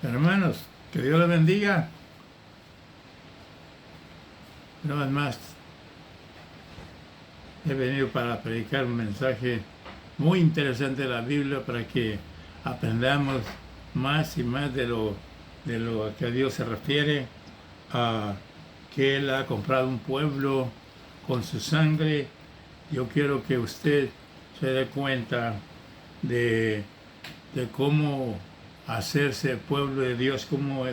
Hermanos, que Dios les bendiga. Una vez más, he venido para predicar un mensaje muy interesante de la Biblia para que aprendamos más y más de lo a que a Dios se refiere, a que Él ha comprado un pueblo con su sangre. Yo quiero que usted se dé cuenta de, de cómo hacerse pueblo de Dios, cómo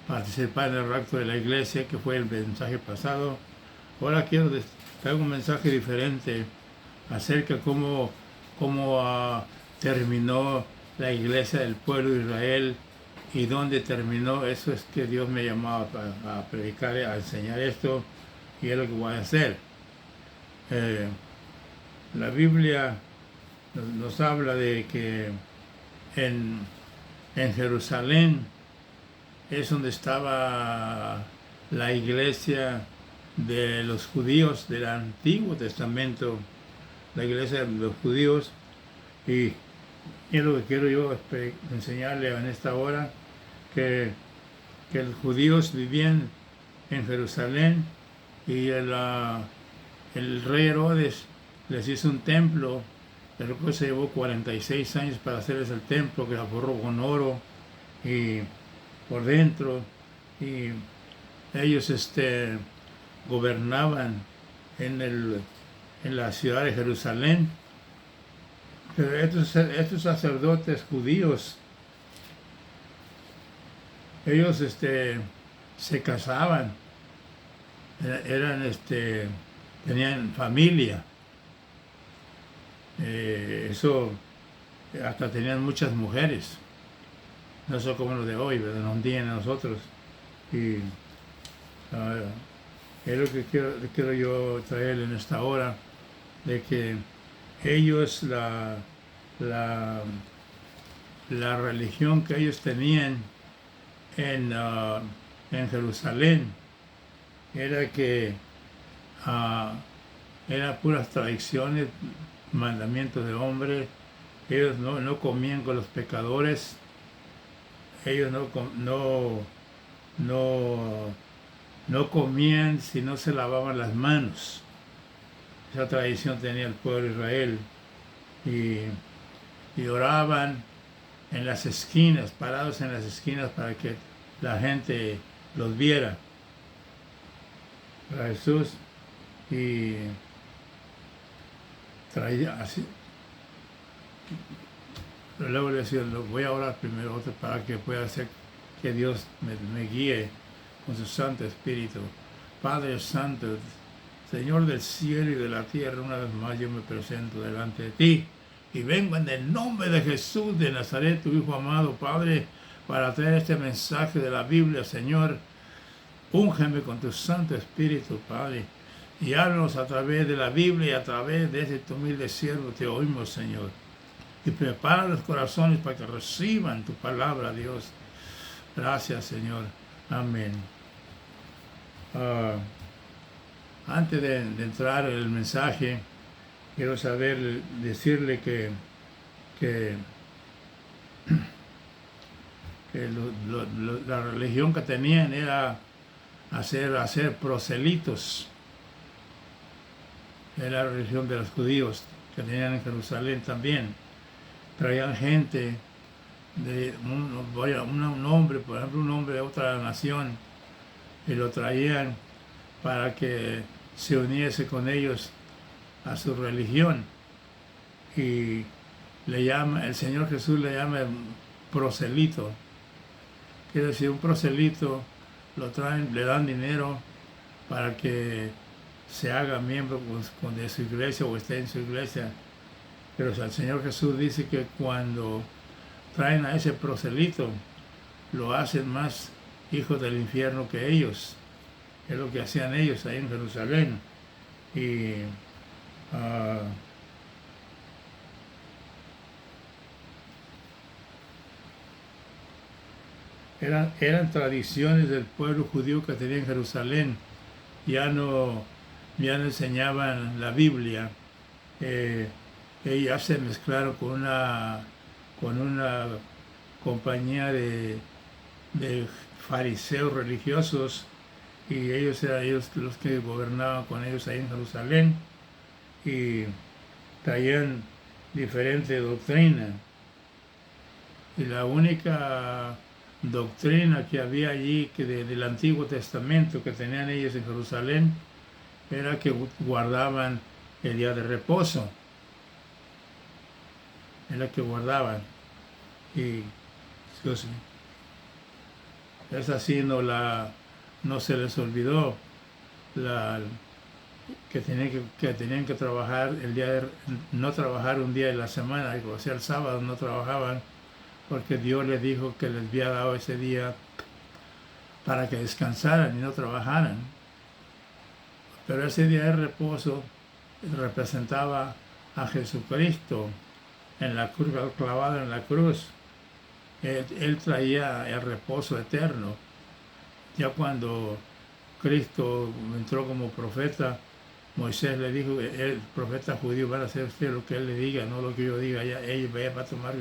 participar en el rapto de la iglesia, que fue el mensaje pasado. Ahora quiero dar un mensaje diferente acerca de cómo terminó la iglesia del pueblo de Israel y dónde terminó. Eso es que Dios me llamaba a predicar, a enseñar esto, y es lo que voy a hacer. Eh, la Biblia nos habla de que en, en Jerusalén es donde estaba la iglesia de los judíos del Antiguo Testamento, la iglesia de los judíos, y es lo que quiero yo enseñarle en esta hora, que, que los judíos vivían en Jerusalén y el rey Herodes les hizo un templo, pero después se llevó 46 años para hacerles el templo, que la forró con oro y por dentro, y ellos gobernaban en la ciudad de Jerusalén. Pero estos sacerdotes judíos, ellos se casaban, tenían familia, eso, hasta tenían muchas mujeres, no son como los de hoy, pero nos tienen a nosotros. Y es lo que quiero yo traer en esta hora, de que ellos, la religión que ellos tenían en Jerusalén, era que eran puras tradiciones, mandamientos de hombres. Ellos no comían con los pecadores, ellos no comían si no se lavaban las manos. Esa tradición tenía el pueblo de Israel. Y oraban en las esquinas, parados en las esquinas, para que la gente los viera. Para Jesús. Y traía así. Pero luego le decía, voy a orar primero para que pueda hacer que Dios me guíe con su Santo Espíritu. Padre Santo, Señor del cielo y de la tierra, una vez más yo me presento delante de ti y vengo en el nombre de Jesús de Nazaret, tu Hijo amado, Padre, para traer este mensaje de la Biblia, Señor. Úngeme con tu Santo Espíritu, Padre, y háblanos a través de la Biblia y a través de este humilde siervo te oímos, Señor. Y prepara los corazones para que reciban tu palabra, Dios. Gracias, Señor. Amén. Antes de entrar en el mensaje, quiero decirle que la religión que tenían era hacer proselitos. Era la religión de los judíos que tenían en Jerusalén también. Traían gente de un hombre, por ejemplo, un hombre de otra nación, y lo traían para que se uniese con ellos a su religión. Y el Señor Jesús le llama proselito. Quiere decir, un proselito lo traen, le dan dinero para que se haga miembro de su iglesia o esté en su iglesia. Pero el Señor Jesús dice que cuando traen a ese proselito, lo hacen más hijos del infierno que ellos. Es lo que hacían ellos ahí en Jerusalén. Y eran tradiciones del pueblo judío que tenía en Jerusalén. Ya no enseñaban la Biblia. Ellas se mezclaron con compañía de fariseos religiosos, y ellos eran ellos los que gobernaban con ellos ahí en Jerusalén, y traían diferente doctrina. Y la única doctrina que había allí que del Antiguo Testamento que tenían ellos en Jerusalén era que guardaban el día de reposo. Era que guardaban. Y es así, no se les olvidó que tenían que trabajar no trabajar un día de la semana, o sea, el sábado no trabajaban, porque Dios les dijo que les había dado ese día para que descansaran y no trabajaran. Pero ese día de reposo representaba a Jesucristo en la cruz, clavado en la cruz. Él traía el reposo eterno. Ya cuando Cristo entró como profeta, Moisés le dijo, el profeta judío va a hacer usted lo que él le diga, no lo que yo diga, ella va a tomar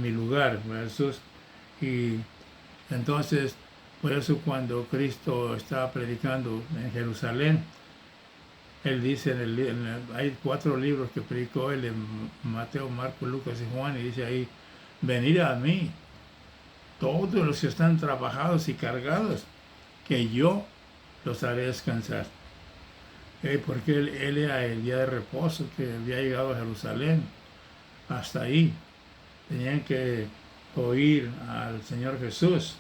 mi lugar, Jesús. Y entonces, por eso cuando Cristo estaba predicando en Jerusalén, él dice, hay 4 libros que predicó él, en Mateo, Marcos, Lucas y Juan, y dice ahí, venid a mí, todos los que están trabajados y cargados, que yo los haré descansar. Porque él era el día de reposo que había llegado a Jerusalén. Hasta ahí tenían que oír al Señor Jesús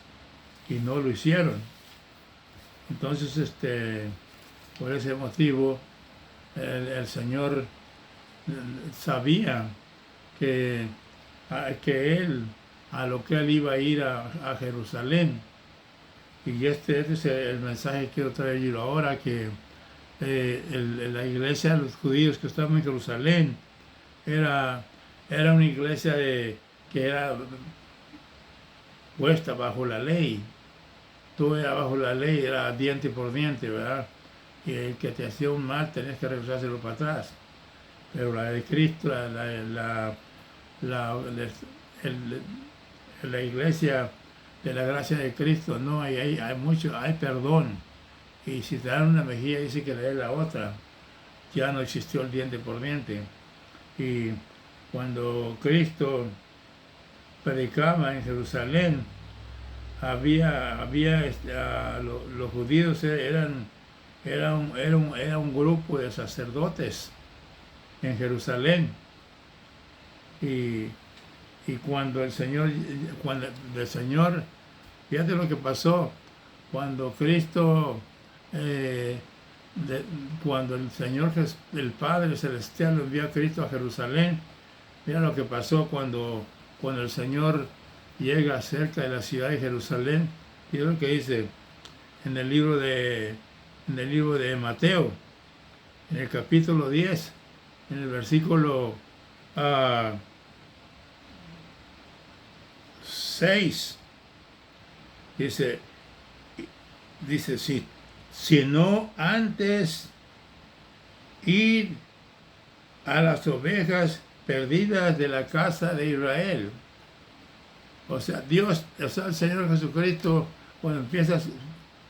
y no lo hicieron. Entonces, por ese motivo, el Señor sabía que él, a lo que él iba a ir a Jerusalén. Y este es el mensaje que quiero traer ahora, que la iglesia de los judíos que estaban en Jerusalén era una iglesia que era puesta bajo la ley. Tú eras bajo la ley, era diente por diente, ¿verdad? Y el que te hacía un mal tenías que regresárselo para atrás. Pero la de Cristo, la iglesia de la gracia de Cristo, no, hay perdón. Y si te dan una mejilla, dice que le dé la otra. Ya no existió el diente por diente. Y cuando Cristo predicaba en Jerusalén, los judíos era un grupo de sacerdotes en Jerusalén. Y cuando el Señor, fíjate lo que pasó, cuando Cristo, cuando el Señor, el Padre Celestial, lo envió a Cristo a Jerusalén, mira lo que pasó cuando el Señor llega cerca de la ciudad de Jerusalén. Y es lo que dice en el libro de Mateo, en el capítulo 10, en el versículo 6, dice si no antes ir a las ovejas perdidas de la casa de Israel. O sea, el Señor Jesucristo, cuando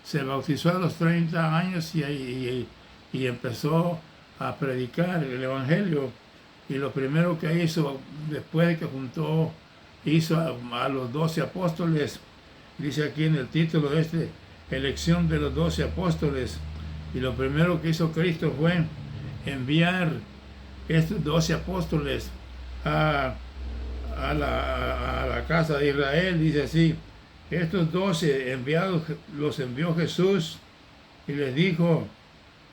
se bautizó a los 30 años y empezó a predicar el Evangelio. Y lo primero que hizo, después de que hizo a los 12 apóstoles, dice aquí en el título de elección de los 12 apóstoles, y lo primero que hizo Cristo fue enviar estos 12 apóstoles a la casa de Israel. Dice así, estos 12 enviados los envió Jesús y les dio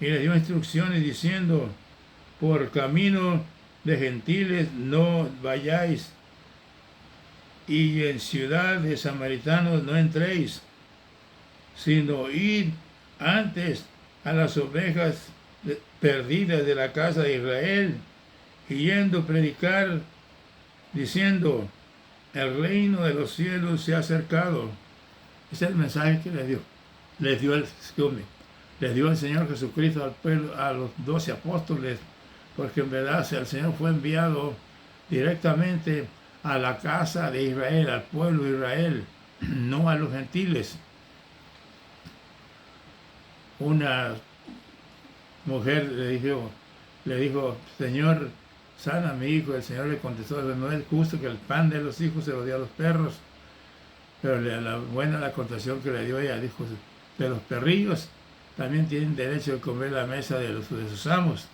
instrucciones diciendo, por camino de gentiles no vayáis, y en ciudad de samaritanos no entréis, sino id antes a las ovejas perdidas de la casa de Israel, y yendo a predicar, diciendo, el reino de los cielos se ha acercado. Ese es el mensaje que les dio el Señor Jesucristo al pueblo, a los 12 apóstoles, porque en verdad el Señor fue enviado directamente a la casa de Israel, al pueblo de Israel, no a los gentiles. Una mujer le dijo, Señor, sana a mi hijo. El Señor le contestó, no es justo que el pan de los hijos se lo dé a los perros. Pero la contestación que le dio ella, dijo, de los perrillos también tienen derecho de comer la mesa de sus amos.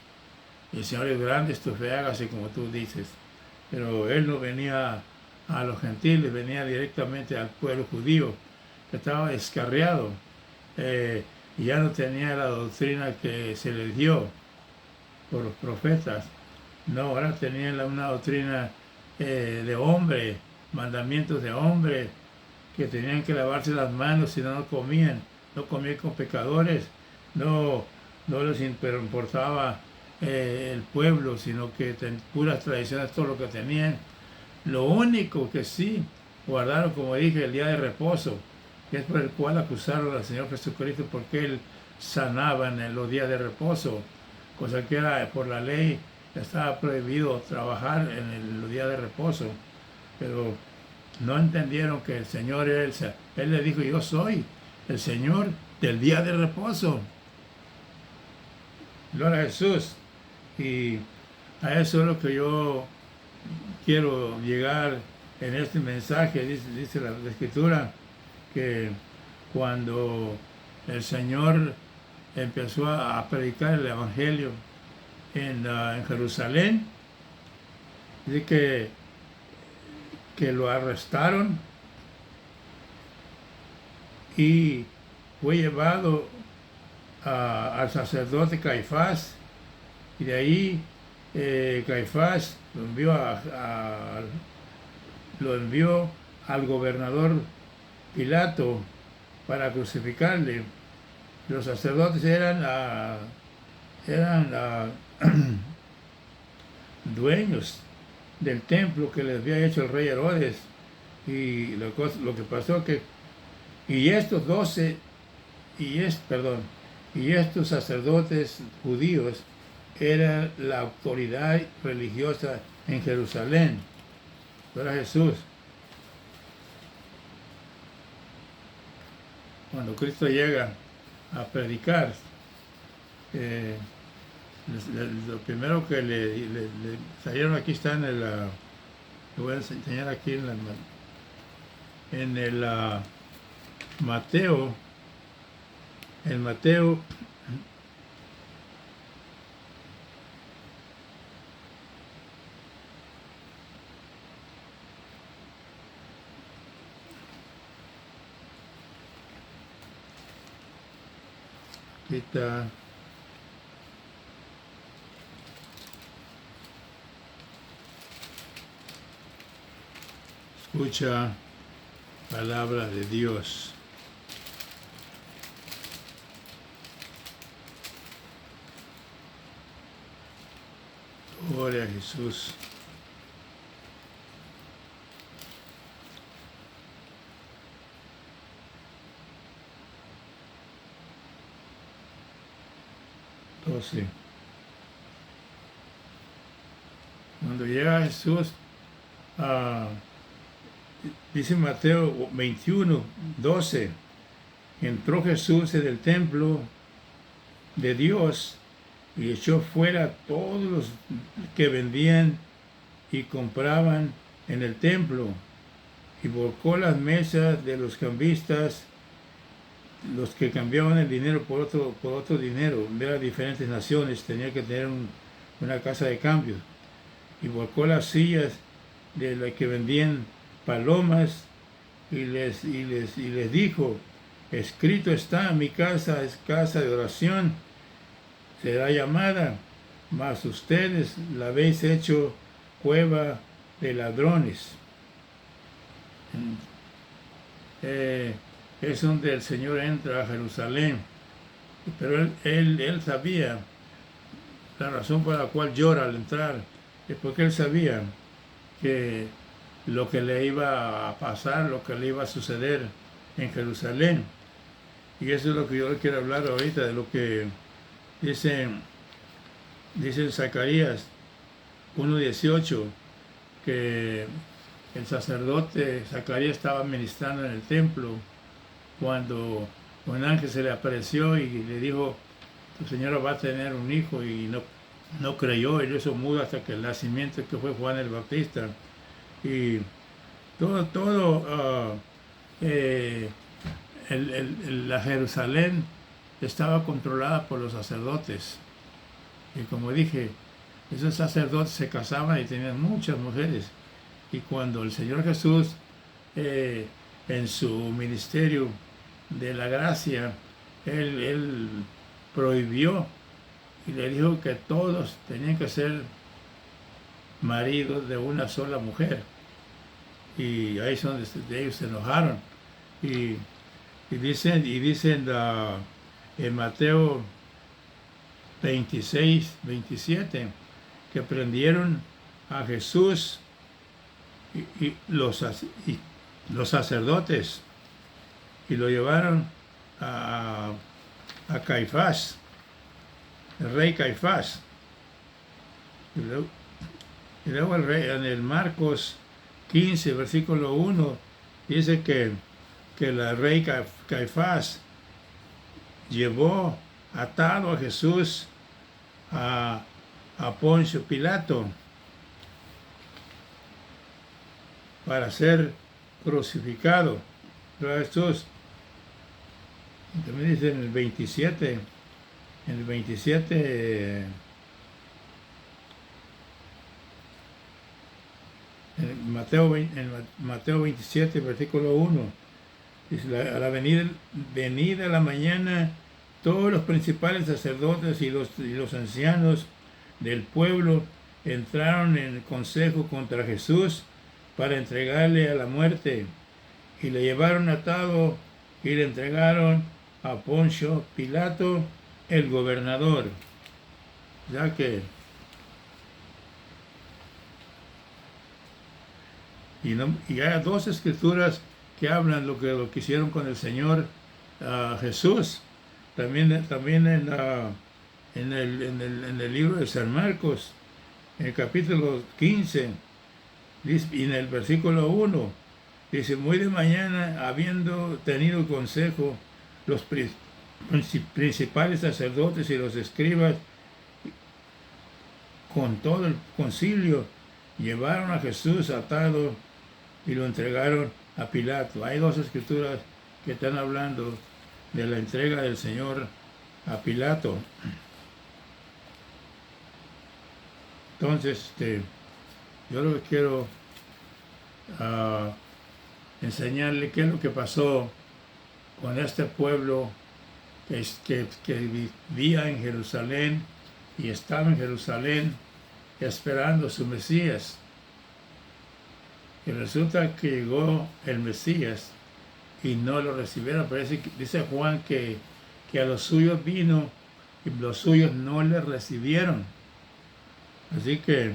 Y el Señor es grande, esto fe, hágase como tú dices. Pero Él no venía a los gentiles, venía directamente al pueblo judío, que estaba descarriado. Y ya no tenía la doctrina que se les dio por los profetas. No, ahora tenían una doctrina de hombre, mandamientos de hombre, que tenían que lavarse las manos, si no, no comían con pecadores, no les importaba el pueblo, sino que puras tradiciones, todo lo que tenían. Lo único que sí guardaron, como dije, el día de reposo, que es por el cual acusaron al Señor Jesucristo, porque Él sanaba en los días de reposo, cosa que era por la ley, estaba prohibido trabajar en los días de reposo, pero no entendieron que el Señor es Él le dijo, yo soy el Señor del día de reposo. Gloria a Jesús. Y a eso es lo que yo quiero llegar en este mensaje. Dice la Escritura que cuando el Señor empezó a predicar el Evangelio en Jerusalén, dice que lo arrestaron y fue llevado al sacerdote Caifás, y de ahí Caifás lo envió al gobernador Pilato para crucificarle. Los sacerdotes eran dueños del templo que les había hecho el rey Herodes, y lo que pasó y estos sacerdotes judíos eran la autoridad religiosa en Jerusalén. Gloria a Jesús. Cuando Cristo llega a predicar, lo primero que le salieron, aquí está en lo voy a enseñar aquí en el Mateo, en Mateo 'Ita escucha palabra de Dios. Gloria a Jesús. Entonces, cuando llega Jesús, dice Mateo 21, 12, entró Jesús en el templo de Dios y echó fuera a todos los que vendían y compraban en el templo, y volcó las mesas de los cambistas, los que cambiaban el dinero por otro dinero. De las diferentes naciones tenía que tener una casa de cambio, y volcó las sillas de los que vendían palomas, y les dijo, escrito está, mi casa es casa de oración, será llamada, mas ustedes la habéis hecho cueva de ladrones. Es donde el Señor entra a Jerusalén, pero él sabía la razón por la cual llora al entrar, es porque él sabía que lo que le iba a pasar, lo que le iba a suceder en Jerusalén. Y eso es lo que yo quiero hablar ahorita, de lo que dice en Zacarías 1:18, que el sacerdote Zacarías estaba ministrando en el templo cuando un ángel se le apareció y le dijo, tu señora va a tener un hijo, y no creyó, y lo hizo mudo hasta que el nacimiento, que fue Juan el Bautista. Y todo la Jerusalén estaba controlada por los sacerdotes. Y como dije, esos sacerdotes se casaban y tenían muchas mujeres. Y cuando el Señor Jesús, en su ministerio de la gracia, él prohibió y le dijo que todos tenían que ser maridos de una sola mujer. Y ahí es donde ellos se enojaron. Y dicen en Mateo 26, 27, que prendieron a Jesús y los sacerdotes y lo llevaron a Caifás, el rey Caifás. Y luego el rey, en el Marcos 15, versículo 1, dice que el rey Caifás llevó atado a Jesús a Poncio Pilato para ser crucificado. Pero Jesús, también dice en el 27, en Mateo 27, versículo 1, dice, a la venida de la mañana, todos los principales sacerdotes y los ancianos del pueblo entraron en el consejo contra Jesús para entregarle a la muerte, y le llevaron atado y le entregaron a Poncio Pilato, el gobernador. Ya que y hay dos escrituras que hablan lo que hicieron con el Señor Jesús. También en el libro de San Marcos, en el capítulo 15, y en el versículo 1, dice, muy de mañana, habiendo tenido consejo, los principales sacerdotes y los escribas, con todo el concilio, llevaron a Jesús atado y lo entregaron a Pilato. Hay dos escrituras que están hablando de la entrega del Señor a Pilato. Entonces, yo lo que quiero enseñarle qué es lo que pasó con este pueblo que vivía en Jerusalén y estaba en Jerusalén esperando su Mesías. Y resulta que llegó el Mesías y no lo recibieron. Parece que dice Juan que a los suyos vino y los suyos no le recibieron. Así que,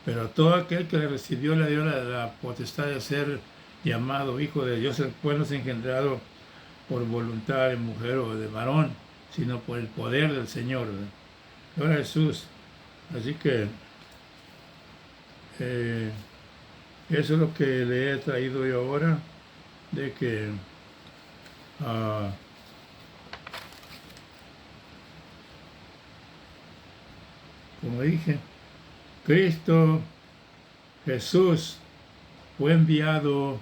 pero todo aquel que le recibió le dio la potestad de ser llamado hijo de Dios, el cual no es engendrado por voluntad de mujer o de varón, sino por el poder del Señor. Ahora Jesús. Así que eso es lo que le he traído yo ahora, de que como dije, Cristo Jesús fue enviado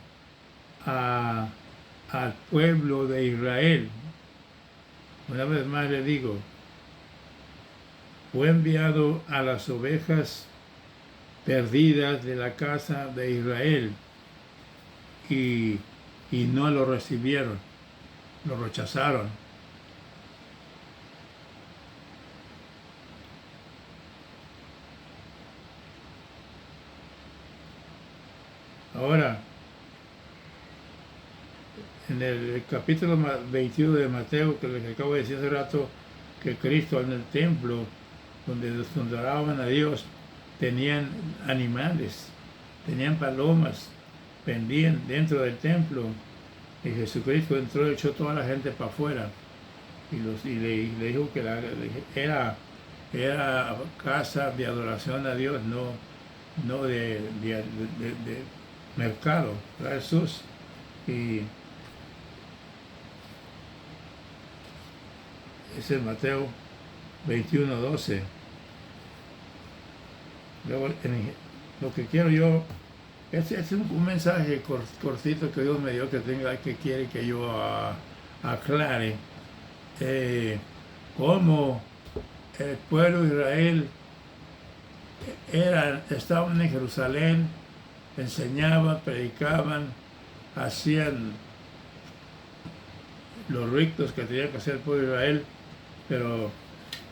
al pueblo de Israel. Una vez más le digo, fue enviado a las ovejas perdidas de la casa de Israel y no lo recibieron, lo rechazaron. Ahora, en el capítulo 21 de Mateo, que les acabo de decir hace rato, que Cristo en el templo, donde adoraban a Dios, tenían animales, tenían palomas, pendían dentro del templo, y Jesucristo entró y echó toda la gente para afuera, y le dijo que era casa de adoración a Dios, no de mercado, ¿verdad, Jesús? Y ese es Mateo 21:12. Luego, lo que quiero yo, es un mensaje cortito que Dios me dio que quiere que yo aclare cómo el pueblo de Israel estaban en Jerusalén, enseñaban, predicaban, hacían los ritos que tenía que hacer el pueblo de Israel, pero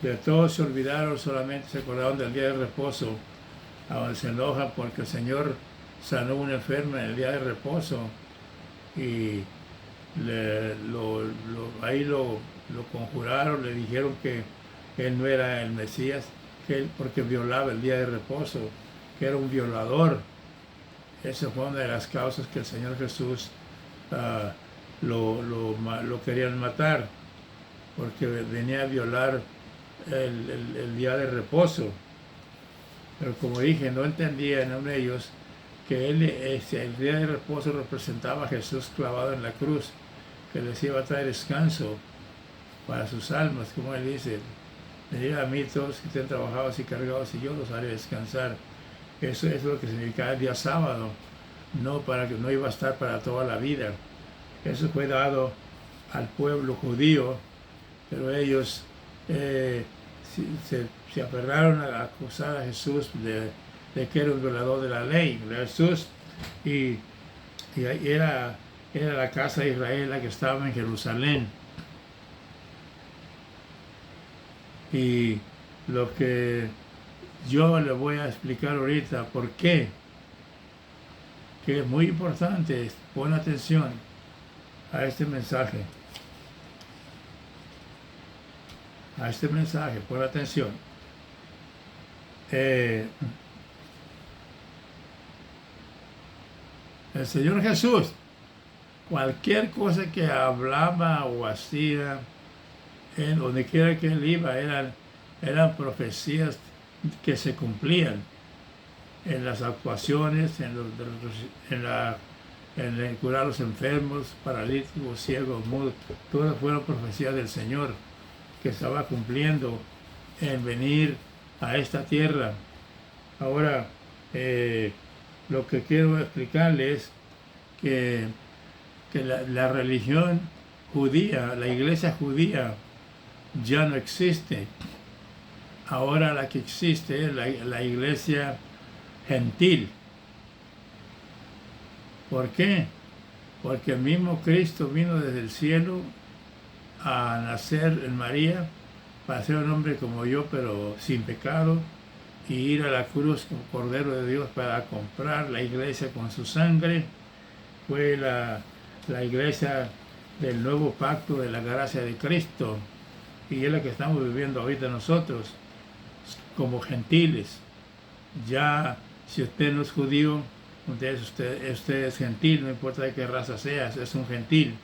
de todos se olvidaron, solamente se acordaron del día de reposo, a donde se enojan porque el Señor sanó a un enfermo en el día de reposo y ahí lo conjuraron, le dijeron que él no era el Mesías, porque violaba el día de reposo, que era un violador. Esa fue una de las causas que el Señor Jesús lo querían matar, porque venía a violar el día de reposo. Pero como dije, no entendían ellos que el día de reposo representaba a Jesús clavado en la cruz, que les iba a traer descanso para sus almas, como él dice: venid a mí todos que estén trabajados y cargados, y yo los haré descansar. Eso es lo que significaba el día sábado, no iba a estar para toda la vida. Eso fue dado al pueblo judío, pero ellos se aferraron a acusar a Jesús de que era un violador de la ley, de Jesús, y era la casa de Israel la que estaba en Jerusalén. Y lo que yo le voy a explicar ahorita, por qué, que es muy importante, pon atención a este mensaje. Pon atención. El Señor Jesús, cualquier cosa que hablaba o hacía, en donde quiera que él iba, eran profecías que se cumplían en las actuaciones, en curar a los enfermos, paralíticos, ciegos, mudos. Todas fueron profecías del Señor que estaba cumpliendo en venir a esta tierra. Ahora, lo que quiero explicarles es que la religión judía, la iglesia judía, ya no existe. Ahora la que existe es la iglesia gentil. ¿Por qué? Porque el mismo Cristo vino desde el cielo a nacer en María para ser un hombre como yo, pero sin pecado, y ir a la cruz como Cordero de Dios para comprar la iglesia con su sangre. Fue la iglesia del nuevo pacto de la gracia de Cristo, y es la que estamos viviendo ahorita nosotros como gentiles. Ya si usted no es judío, usted es gentil, no importa de qué raza seas, es un gentil.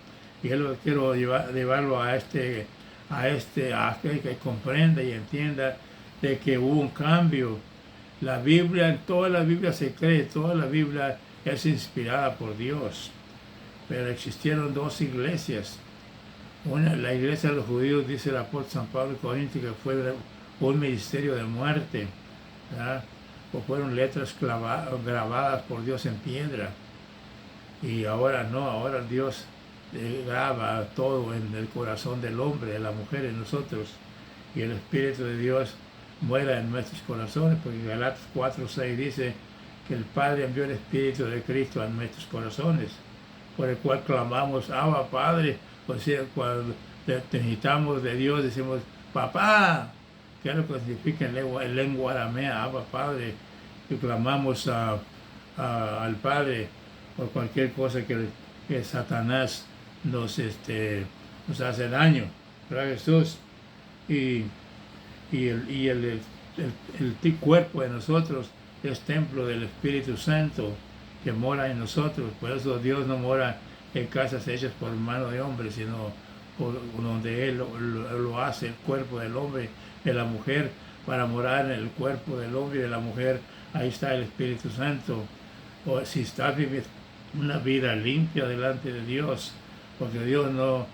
Y yo lo quiero llevarlo a que comprenda y entienda de que hubo un cambio. La Biblia, toda la Biblia se cree, toda la Biblia es inspirada por Dios. Pero existieron dos iglesias. Una, la iglesia de los judíos, dice el apóstol San Pablo en Corintios, que fue un ministerio de muerte, ¿verdad? O fueron letras grabadas por Dios en piedra. Y ahora no, ahora Dios graba todo en el corazón del hombre, de la mujer, en nosotros. Y el Espíritu de Dios muera en nuestros corazones, porque Galatas 4:6 dice que el Padre envió el Espíritu de Cristo a nuestros corazones, por el cual clamamos: Abba, Padre. O sea, cuando necesitamos de Dios, decimos: Papá, que es lo que significa en lengua aramea, Abba, Padre, y clamamos al Padre por cualquier cosa que Satanás nos hace daño, ¿verdad, Jesús? Y el cuerpo de nosotros es templo del Espíritu Santo que mora en nosotros. Por eso Dios no mora en casas hechas por mano de hombre, sino por donde Él lo hace, el cuerpo del hombre, de la mujer, para morar en el cuerpo del hombre y de la mujer, ahí está el Espíritu Santo. O si estás viviendo una vida limpia delante de Dios, porque Dios no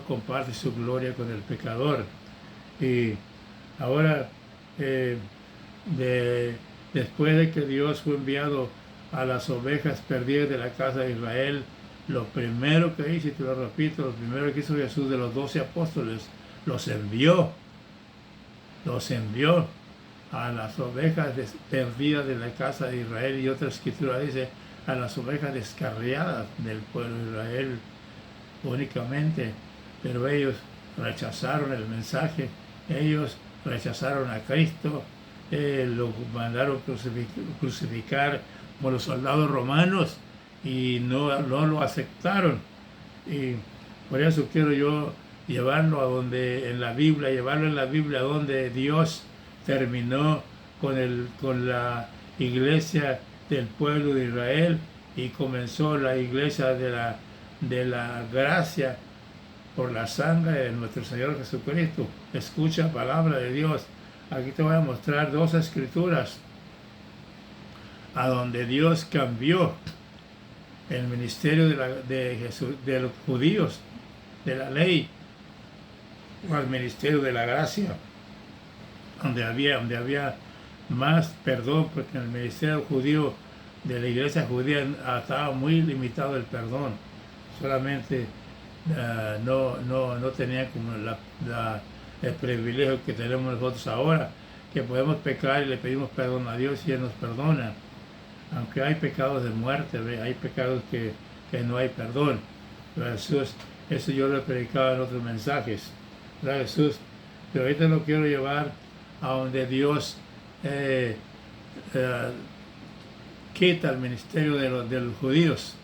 comparte su gloria con el pecador. Y ahora, después de que Dios fue enviado a las ovejas perdidas de la casa de Israel, lo primero que hizo, y te lo repito, lo primero que hizo Jesús de los 12 apóstoles, los envió a las ovejas perdidas de la casa de Israel, y otra escritura dice a las ovejas descarriadas del pueblo de Israel únicamente, pero ellos rechazaron el mensaje, ellos rechazaron a Cristo, lo mandaron crucificar como los soldados romanos y no lo aceptaron. Y por eso quiero yo llevarlo en la Biblia donde Dios terminó con la iglesia del pueblo de Israel y comenzó la iglesia de la gracia por la sangre de nuestro Señor Jesucristo. Escucha palabra de Dios. Aquí te voy a mostrar 2 escrituras a donde Dios cambió el ministerio de los judíos, de la ley, al ministerio de la gracia, donde había más perdón, porque en el ministerio judío de la iglesia judía estaba muy limitado el perdón. Solamente no tenían como el privilegio que tenemos nosotros ahora, que podemos pecar y le pedimos perdón a Dios y Él nos perdona. Aunque hay pecados de muerte, hay pecados que no hay perdón. Pero Jesús, eso yo lo he predicado en otros mensajes. ¿Verdad, Jesús? Pero ahorita lo quiero llevar a donde Dios quita el ministerio de los judíos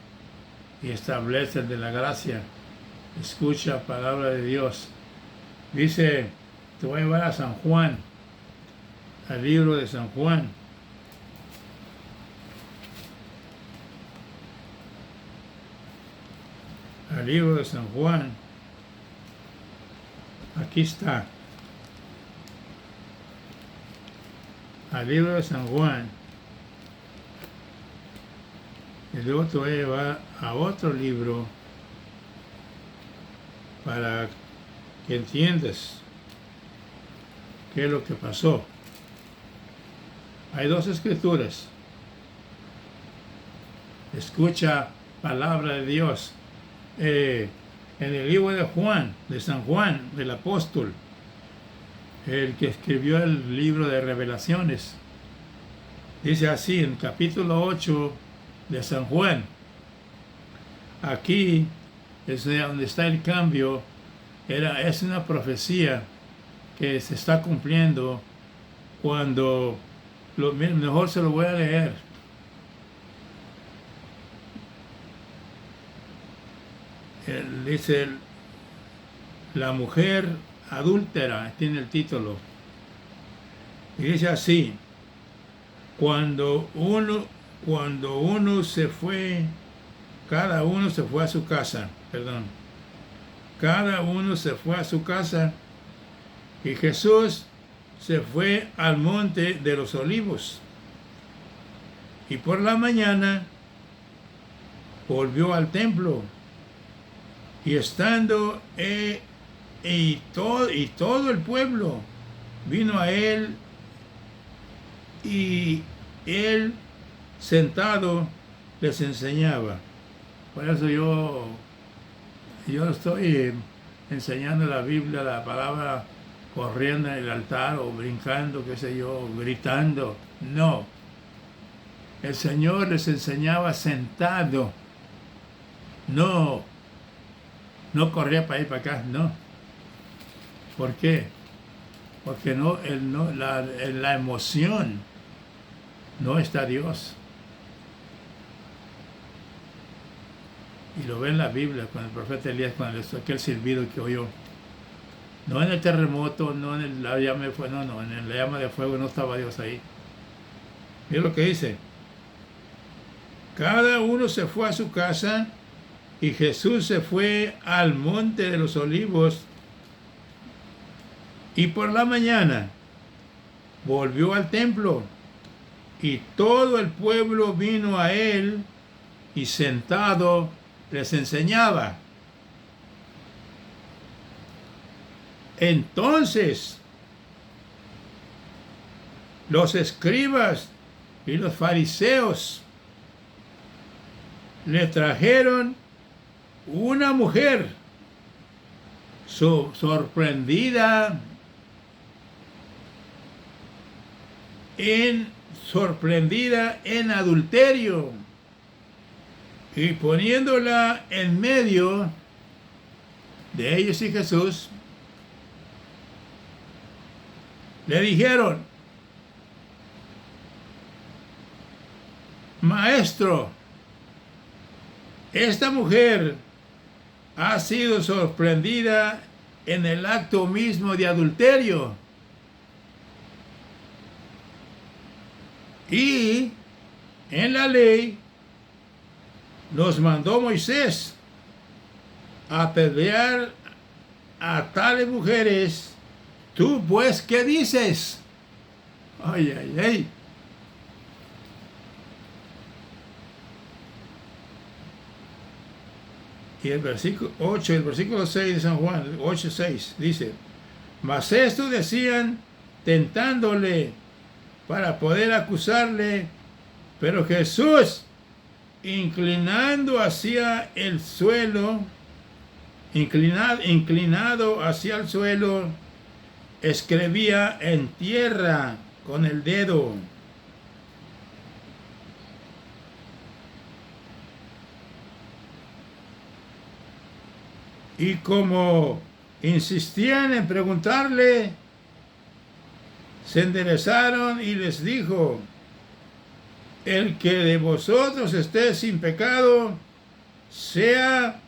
y establece el de la gracia. Escucha palabra de Dios. Dice, te voy a llevar a San Juan, al libro de San Juan. Al libro de San Juan. Aquí está. Al libro de San Juan. Y luego te voy a llevar a otro libro para que entiendas qué es lo que pasó. Hay 2 escrituras. Escucha palabra de Dios. En el libro de Juan, de San Juan, del apóstol, el que escribió el libro de Revelaciones, dice así en capítulo 8 de San Juan. Aquí es donde está el cambio. Es una profecía que se está cumpliendo cuando, mejor se lo voy a leer. Dice, la mujer adúltera, tiene el título. Y dice así, cuando uno se fue, cada uno se fue a su casa, cada uno se fue a su casa, y Jesús se fue al monte de los olivos. Y por la mañana volvió al templo. Y estando y todo el pueblo vino a él, y él sentado les enseñaba. Por eso yo estoy enseñando la Biblia, la palabra, corriendo en el altar o brincando, qué sé yo, gritando. No. El Señor les enseñaba sentado. No corría para ir para acá, no. ¿Por qué? Porque en la emoción no está Dios. Y lo ve en la Biblia con el profeta Elías, con aquel silbido que oyó. No en el terremoto, no en la llama de fuego, no, en la llama de fuego no estaba Dios ahí. Mira lo que dice. Cada uno se fue a su casa, y Jesús se fue al monte de los olivos, y por la mañana volvió al templo, y todo el pueblo vino a él, y sentado les enseñaba. Entonces los escribas y los fariseos le trajeron una mujer sorprendida en adulterio, y poniéndola en medio de ellos y Jesús, le dijeron: Maestro, esta mujer ha sido sorprendida en el acto mismo de adulterio, y en la ley nos mandó Moisés a apedrear a tales mujeres. ¿Tú pues qué dices? Ay, ay, ay. Y el versículo 8, el versículo 6 de San Juan, 8:6, dice: Mas esto decían tentándole para poder acusarle, pero Jesús, inclinando hacia el suelo, inclinado hacia el suelo, escribía en tierra con el dedo. Y como insistían en preguntarle, se enderezaron y les dijo: El que de vosotros esté sin pecado, sea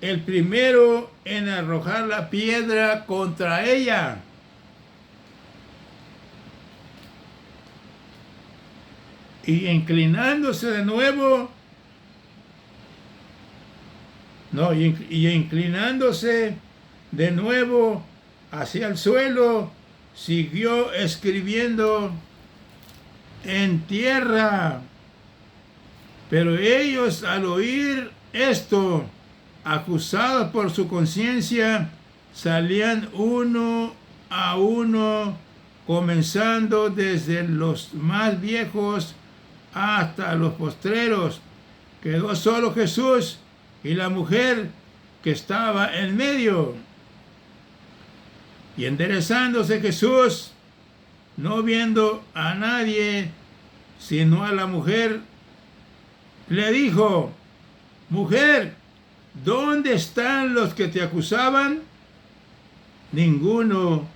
el primero en arrojar la piedra contra ella. Y inclinándose de nuevo, inclinándose de nuevo hacia el suelo, siguió escribiendo en tierra. Pero ellos, al oír esto, acusados por su conciencia, salían uno a uno, comenzando desde los más viejos hasta los postreros. Quedó solo Jesús y la mujer que estaba en medio. Y enderezándose Jesús, no viendo a nadie sino a la mujer, le dijo: Mujer, ¿dónde están los que te acusaban? ¿Ninguno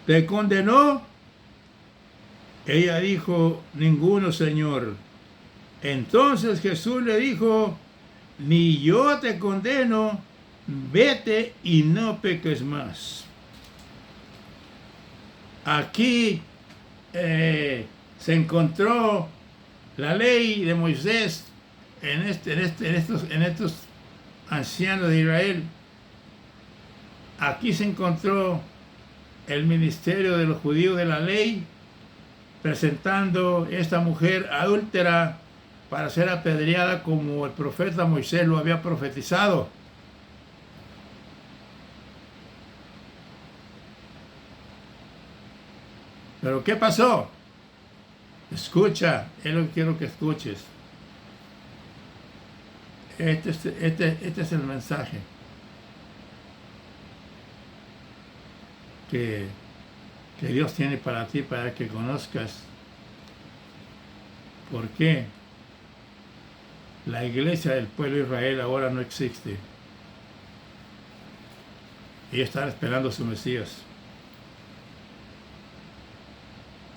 te condenó? Ella dijo: Ninguno, Señor. Entonces Jesús le dijo: Ni yo te condeno, vete y no peques más. Aquí se encontró la ley de Moisés en estos ancianos de Israel. Aquí se encontró el ministerio de los judíos de la ley, presentando esta mujer adúltera para ser apedreada como el profeta Moisés lo había profetizado. Pero ¿qué pasó? Escucha, es lo que quiero que escuches. Este es el mensaje que Dios tiene para ti, para que conozcas por qué la iglesia del pueblo de Israel ahora no existe. Ellos están esperando a su Mesías.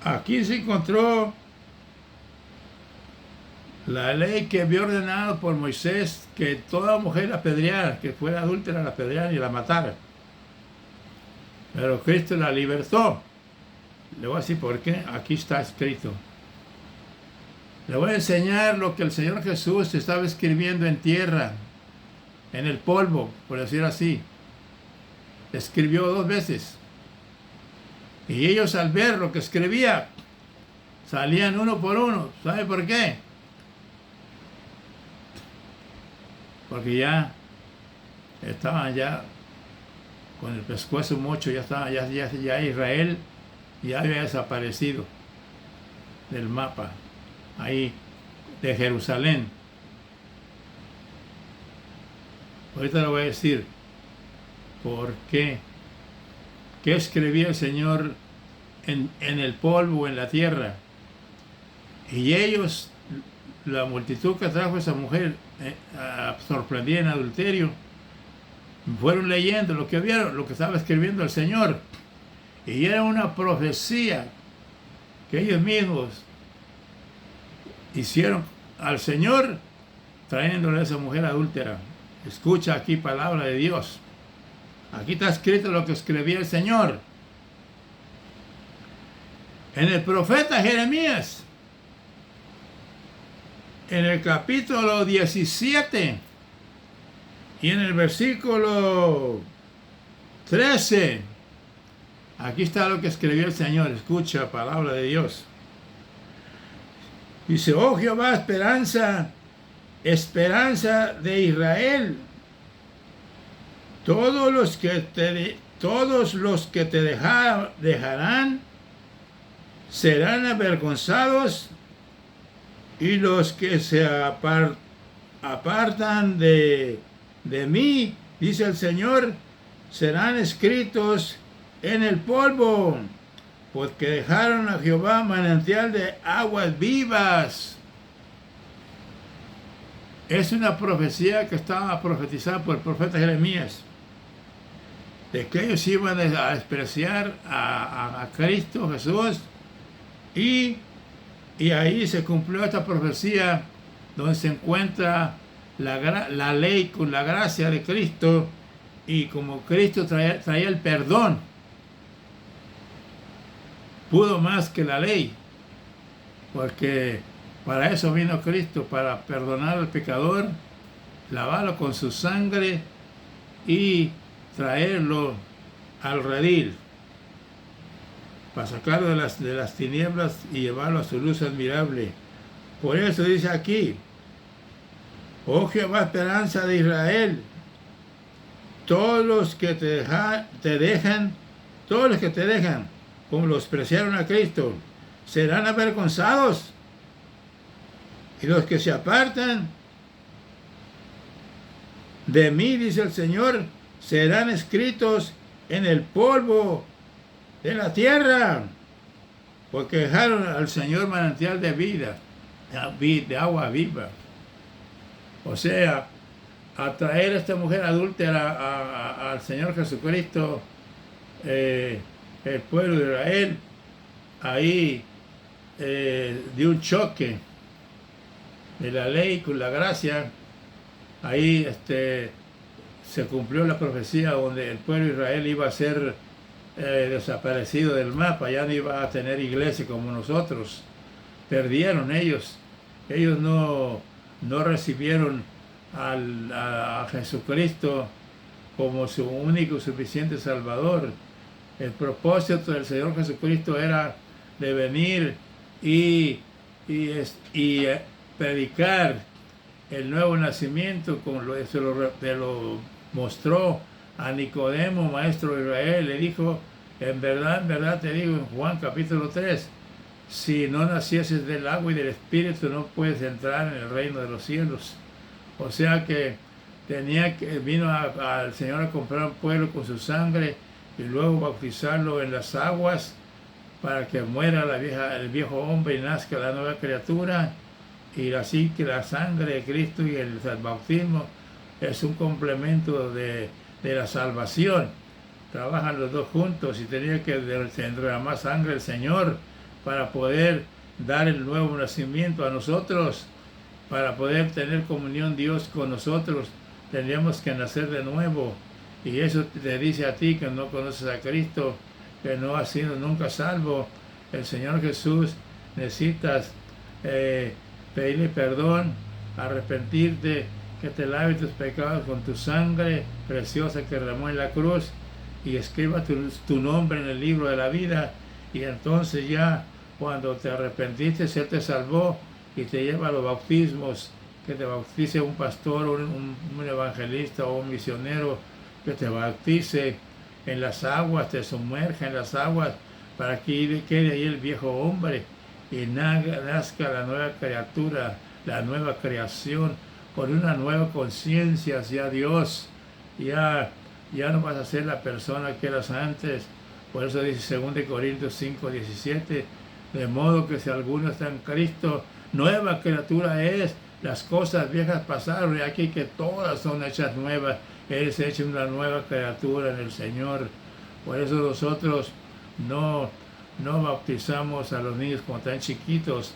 Aquí se encontró la ley que había ordenado por Moisés que toda mujer la apedreara, que fuera adúltera la apedreara y la matara. Pero Cristo la libertó. Le voy a decir por qué. Aquí está escrito. Le voy a enseñar lo que el Señor Jesús estaba escribiendo en tierra, en el polvo, por decir así. Escribió 2 veces. Y ellos al ver lo que escribía, salían uno por uno. ¿Sabe por qué? Porque ya estaban ya con el pescuezo mocho, ya Israel ya había desaparecido del mapa ahí de Jerusalén. Ahorita le voy a decir por qué. ¿Qué escribía el Señor en el polvo, en la tierra? Y ellos, la multitud que trajo esa mujer sorprendida en adulterio, fueron leyendo lo que vieron, lo que estaba escribiendo el Señor. Y era una profecía que ellos mismos hicieron al Señor trayéndole a esa mujer adúltera. Escucha aquí palabra de Dios. Aquí está escrito lo que escribía el Señor. En el profeta Jeremías, en el capítulo 17 y en el versículo 13, aquí está lo que escribió el Señor. Escucha palabra de Dios. Dice: oh Jehová, esperanza de Israel, todos los que te dejarán serán avergonzados, y los que se apartan de mí, dice el Señor, serán escritos en el polvo, porque dejaron a Jehová manantial de aguas vivas. Es una profecía que estaba profetizada por el profeta Jeremías, de que ellos iban a despreciar a Cristo Jesús, y ahí se cumplió esta profecía, donde se encuentra la ley con la gracia de Cristo, y como Cristo traía el perdón, pudo más que la ley, porque para eso vino Cristo, para perdonar al pecador, lavarlo con su sangre y traerlo al redil, para sacarlo de las tinieblas y llevarlo a su luz admirable. Por eso dice aquí: oh Jehová, esperanza de Israel, todos los que te dejan, como los despreciaron a Cristo, serán avergonzados, y los que se apartan de mí, dice el Señor, serán escritos en el polvo de la tierra, porque dejaron al Señor manantial de vida, de agua viva. O sea, a traer a esta mujer adúltera al Señor Jesucristo, el pueblo de Israel, ahí dio un choque de la ley con la gracia. Ahí se cumplió la profecía donde el pueblo de Israel iba a ser desaparecido del mapa, ya no iba a tener iglesia como nosotros. Perdieron ellos no recibieron a Jesucristo como su único y suficiente Salvador. El propósito del Señor Jesucristo era de venir y predicar el nuevo nacimiento, como lo mostró a Nicodemo, maestro de Israel. Le dijo: en verdad te digo, en Juan capítulo 3, si no nacieses del agua y del Espíritu, no puedes entrar en el reino de los cielos. O sea que vino al Señor a comprar un pueblo con su sangre, y luego bautizarlo en las aguas, para que muera el viejo hombre y nazca la nueva criatura. Y así que la sangre de Cristo y el bautismo es un complemento de la salvación. Trabajan los dos juntos, y tenía que derramar sangre el Señor para poder dar el nuevo nacimiento a nosotros. Para poder tener comunión Dios con nosotros, tendríamos que nacer de nuevo. Y eso te dice a ti que no conoces a Cristo, que no has sido nunca salvo. El Señor Jesús, necesitas pedirle perdón, arrepentirte, que te lave tus pecados con tu sangre preciosa que derramó en la cruz, y escriba tu nombre en el libro de la vida, y entonces ya cuando te arrepentiste, Él te salvó y te lleva a los bautismos, que te bautice un pastor, un evangelista o un misionero, que te bautice en las aguas, te sumerja en las aguas para que quede ahí el viejo hombre y nazca la nueva criatura, la nueva creación, con una nueva conciencia hacia Dios. Ya no vas a ser la persona que eras antes. Por eso dice 2 Corintios 5:17, de modo que si alguno está en Cristo, nueva criatura es. Las cosas viejas pasaron y aquí que todas son hechas nuevas. Eres hecho una nueva criatura en el Señor. Por eso nosotros no bautizamos a los niños cuando están chiquitos,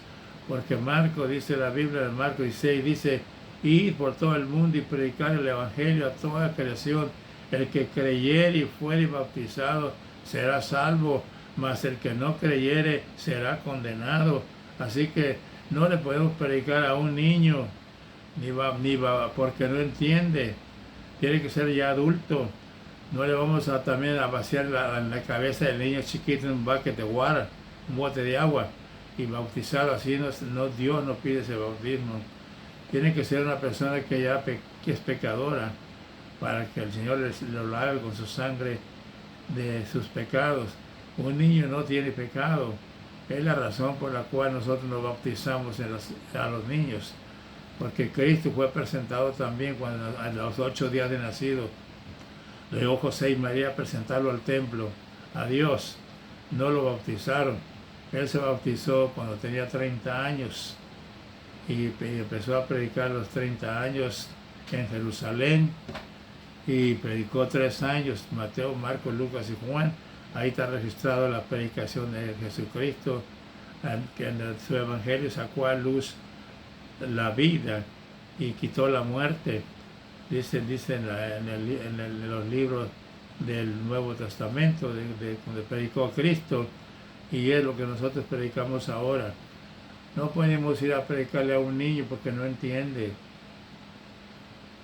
porque Marco, dice la Biblia en Marco 16, dice, ir por todo el mundo y predicar el Evangelio a toda creación. El que creyere y fuere bautizado será salvo, mas el que no creyere será condenado. Así que no le podemos predicar a un niño, porque no entiende. Tiene que ser ya adulto. No le vamos a también a vaciar la cabeza del niño chiquito en un bucket de water, un bote de agua, y bautizarlo así. Dios no pide ese bautismo. Tiene que ser una persona que es pecadora, para que el Señor lo lave con su sangre de sus pecados. Un niño no tiene pecado. Es la razón por la cual nosotros nos bautizamos a los niños, porque Cristo fue presentado también a los 8 días de nacido. Luego José y María presentarlo al templo, a Dios. No lo bautizaron. Él se bautizó cuando tenía 30 años y empezó a predicar a los 30 años en Jerusalén y predicó 3 años, Mateo, Marcos, Lucas y Juan. Ahí está registrado la predicación de Jesucristo, que en su evangelio sacó a luz la vida y quitó la muerte. Dice en los libros del Nuevo Testamento, donde predicó a Cristo, y es lo que nosotros predicamos ahora. No podemos ir a predicarle a un niño porque no entiende.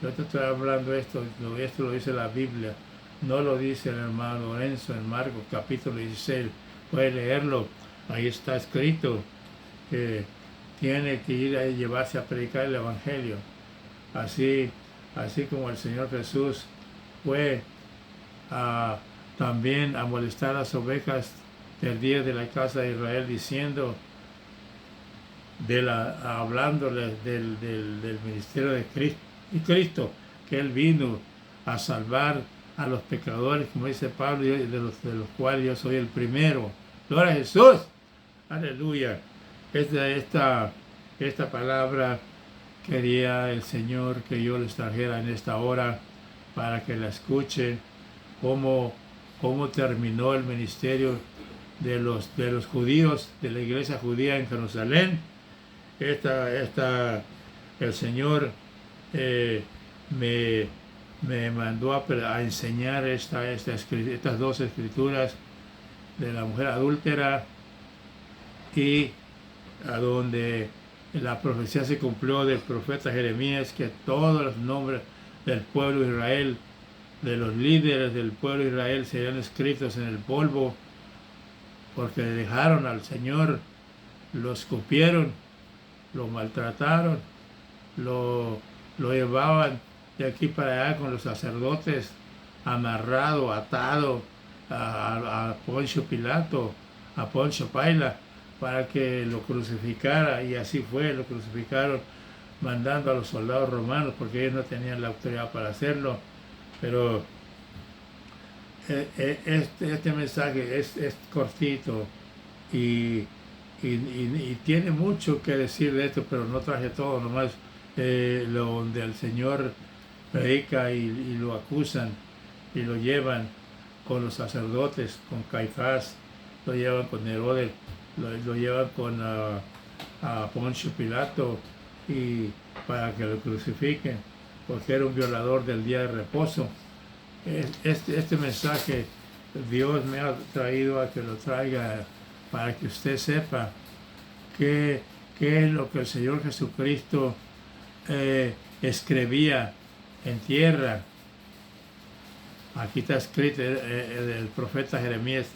Yo te estoy hablando esto lo dice la Biblia, no lo dice el hermano Lorenzo en Marcos capítulo 16, puede leerlo, ahí está escrito que tiene que ir a llevarse a predicar el Evangelio. Así como el Señor Jesús fue también a molestar a las ovejas del día de la casa de Israel, diciendo, hablándoles del ministerio de Cristo, que Él vino a salvar a los pecadores, como dice Pablo, de los cuales yo soy el primero. Gloria a Jesús, aleluya. Esta palabra quería el Señor que yo les trajera en esta hora para que la escuchen, cómo terminó el ministerio de los judíos, de la iglesia judía en Jerusalén. El Señor me mandó a enseñar estas 2 escrituras de la mujer adúltera, y a donde la profecía se cumplió del profeta Jeremías, que todos los nombres del pueblo de Israel, de los líderes del pueblo de Israel, serían escritos en el polvo, porque dejaron al Señor, lo escupieron, lo maltrataron, lo llevaban de aquí para allá con los sacerdotes, amarrado, atado a Poncio Pilato, a Poncio Paila, para que lo crucificara, y así fue, lo crucificaron mandando a los soldados romanos, porque ellos no tenían la autoridad para hacerlo. Pero este mensaje es cortito y tiene mucho que decir de esto, pero no traje todo, nomás donde el Señor predica y lo acusan y lo llevan con los sacerdotes, con Caifás, lo llevan con Herodes, lo llevan con a Poncio Pilato, y para que lo crucifiquen, porque era un violador del día de reposo. Este mensaje Dios me ha traído a que lo traiga para que usted sepa qué es lo que el Señor Jesucristo escribía en tierra. Aquí está escrito el profeta Jeremías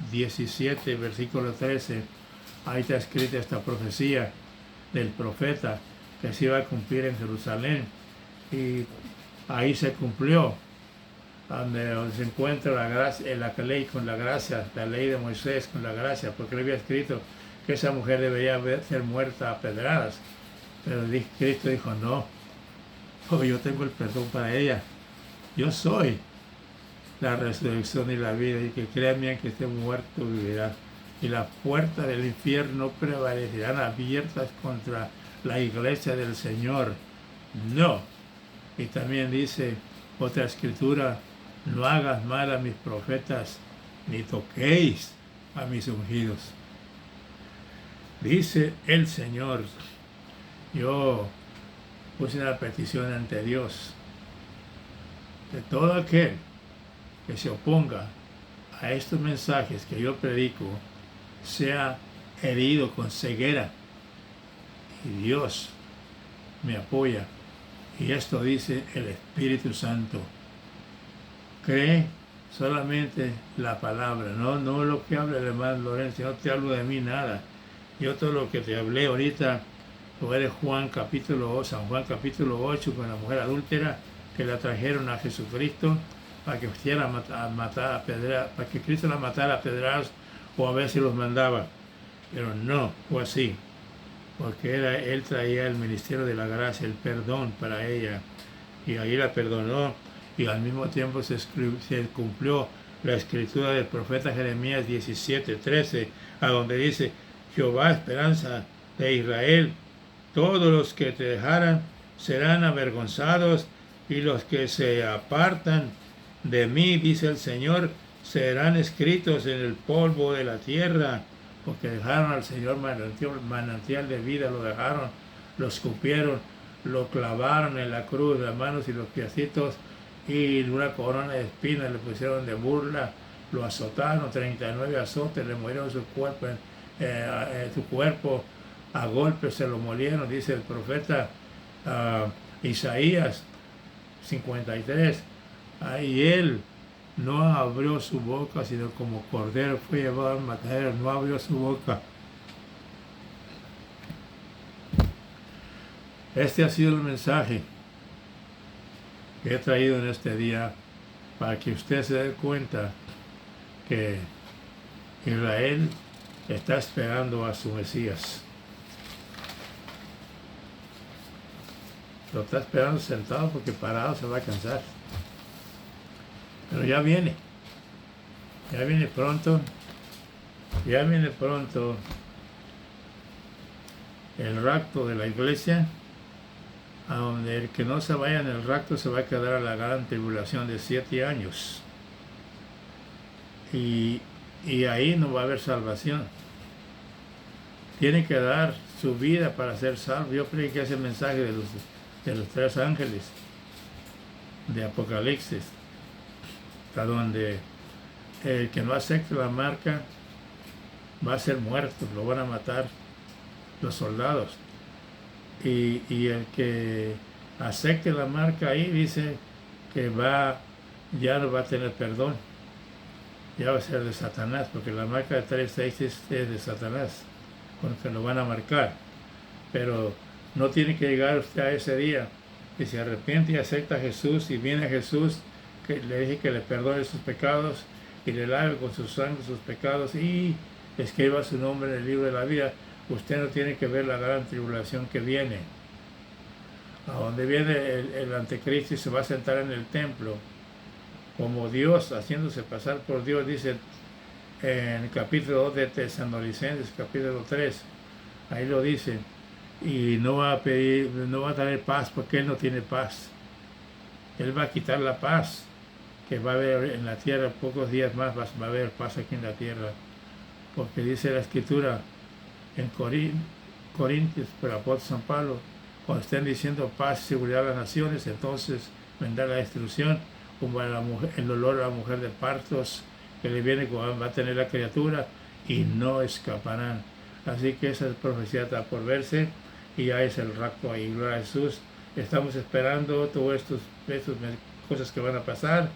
17, versículo 13, ahí está escrita esta profecía del profeta que se iba a cumplir en Jerusalén, y ahí se cumplió, donde se encuentra la gracia, la ley con la gracia, la ley de Moisés con la gracia, porque le había escrito que esa mujer debería ser muerta a pedradas, pero Cristo dijo no, yo tengo el perdón para ella, yo soy la resurrección y la vida, y que créanme que esté muerto vivirá, y las puertas del infierno prevalecerán abiertas contra la iglesia del Señor. No. Y también dice otra escritura, no hagas mal a mis profetas, ni toquéis a mis ungidos. Dice el Señor, yo puse una petición ante Dios, de todo aquel que se oponga a estos mensajes que yo predico, sea herido con ceguera. Y Dios me apoya. Y esto dice el Espíritu Santo. Cree solamente la palabra, no lo que habla el hermano Lorenzo, no te hablo de mí nada. Yo todo lo que te hablé ahorita, lo eres San Juan capítulo 8, con la mujer adúltera, que la trajeron a Jesucristo para que para que Cristo la matara a pedradas, o a ver si los mandaba. Pero no fue así, porque él traía el ministerio de la gracia, el perdón para ella, y ahí la perdonó, y al mismo tiempo se cumplió la escritura del profeta Jeremías 17:13, a donde dice, Jehová, esperanza de Israel, todos los que te dejaran serán avergonzados, y los que se apartan de mí, dice el Señor, serán escritos en el polvo de la tierra, porque dejaron al Señor manantial de vida, lo dejaron, lo escupieron, lo clavaron en la cruz, las manos y los piecitos, y una corona de espinas le pusieron de burla, lo azotaron, 39 azotes, le murieron su cuerpo, a golpes se lo molieron, dice el profeta Isaías 53, y él no abrió su boca, sino como cordero fue llevado al matadero, no abrió su boca. Este ha sido el mensaje que he traído en este día, para que usted se dé cuenta que Israel está esperando a su Mesías. Lo está esperando sentado, porque parado se va a cansar. Pero ya viene pronto el rapto de la iglesia, a donde el que no se vaya en el rapto se va a quedar a la gran tribulación de 7 años. Y ahí no va a haber salvación. Tiene que dar su vida para ser salvo. Yo prediqué ese mensaje de los 3 ángeles de Apocalipsis, a donde el que no acepte la marca va a ser muerto, lo van a matar los soldados. Y el que acepte la marca ahí dice que ya no va a tener perdón, ya va a ser de Satanás, porque la marca de 3:6 es de Satanás, con que lo van a marcar. Pero no tiene que llegar usted a ese día, que se arrepiente y acepta a Jesús, y viene a Jesús, que le dije que le perdone sus pecados y le lave con su sangre sus pecados y escriba su nombre en el libro de la vida. Usted no tiene que ver la gran tribulación que viene, a donde viene el anticristo y se va a sentar en el templo como Dios, haciéndose pasar por Dios, dice en el capítulo 2 de Tesalonicenses, capítulo 3, ahí lo dice, y no va a tener paz, porque él no tiene paz. Él va a quitar la paz que va a haber en la tierra. Pocos días más va a haber paz aquí en la tierra, porque dice la escritura en Corintios, por el apóstol San Pablo, cuando estén diciendo paz y seguridad a las naciones, entonces vendrá la destrucción, como el olor a la mujer de partos que le viene, como va a tener la criatura, y no escaparán. Así que esa profecía está por verse, y ya es el rapto ahí. Gloria a Jesús. Estamos esperando todas estas cosas que van a pasar,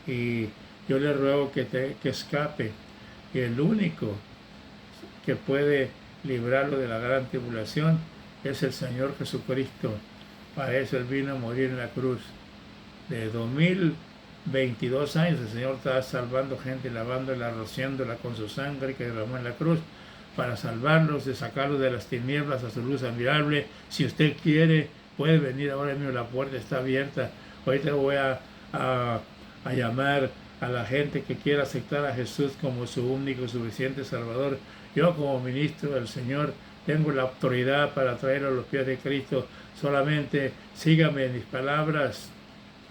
y yo le ruego que escape Y el único que puede librarlo de la gran tribulación es el Señor Jesucristo. Para eso Él vino a morir en la cruz. De 2022 años el Señor está salvando gente, lavándola, rociándola con su sangre que derramó en la cruz, para salvarlos, de sacarlos de las tinieblas a su luz admirable. Si usted quiere, puede venir ahora mismo, la puerta está abierta. Ahorita voy a llamar a la gente que quiera aceptar a Jesús como su único y suficiente Salvador. Yo, como ministro del Señor, tengo la autoridad para traer a los pies de Cristo. Solamente sígame en mis palabras.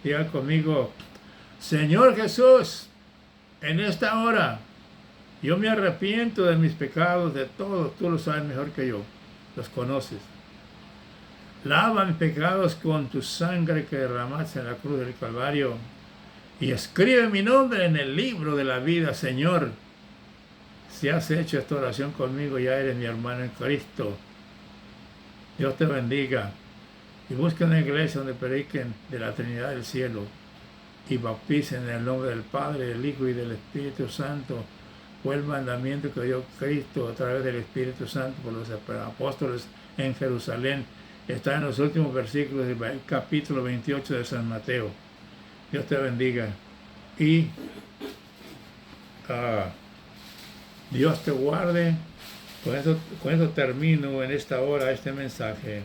Diga conmigo: Señor Jesús, en esta hora yo me arrepiento de mis pecados, de todos. Tú lo sabes mejor que yo, los conoces. Lava mis pecados con tu sangre que derramaste en la cruz del Calvario, y escribe mi nombre en el libro de la vida, Señor. Si has hecho esta oración conmigo, ya eres mi hermano en Cristo. Dios te bendiga. Y busca una iglesia donde prediquen de la Trinidad del cielo y bauticen en el nombre del Padre, del Hijo y del Espíritu Santo. Fue el mandamiento que dio Cristo a través del Espíritu Santo por los apóstoles en Jerusalén. Está en los últimos versículos del capítulo 28 de San Mateo. Dios te bendiga. Y Dios te guarde. Con eso termino en esta hora este mensaje.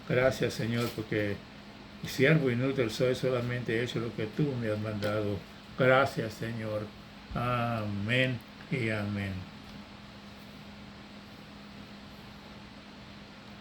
Gracias, Señor, porque siervo inútil soy, solamente he hecho lo que tú me has mandado. Gracias, Señor. Amén y amén.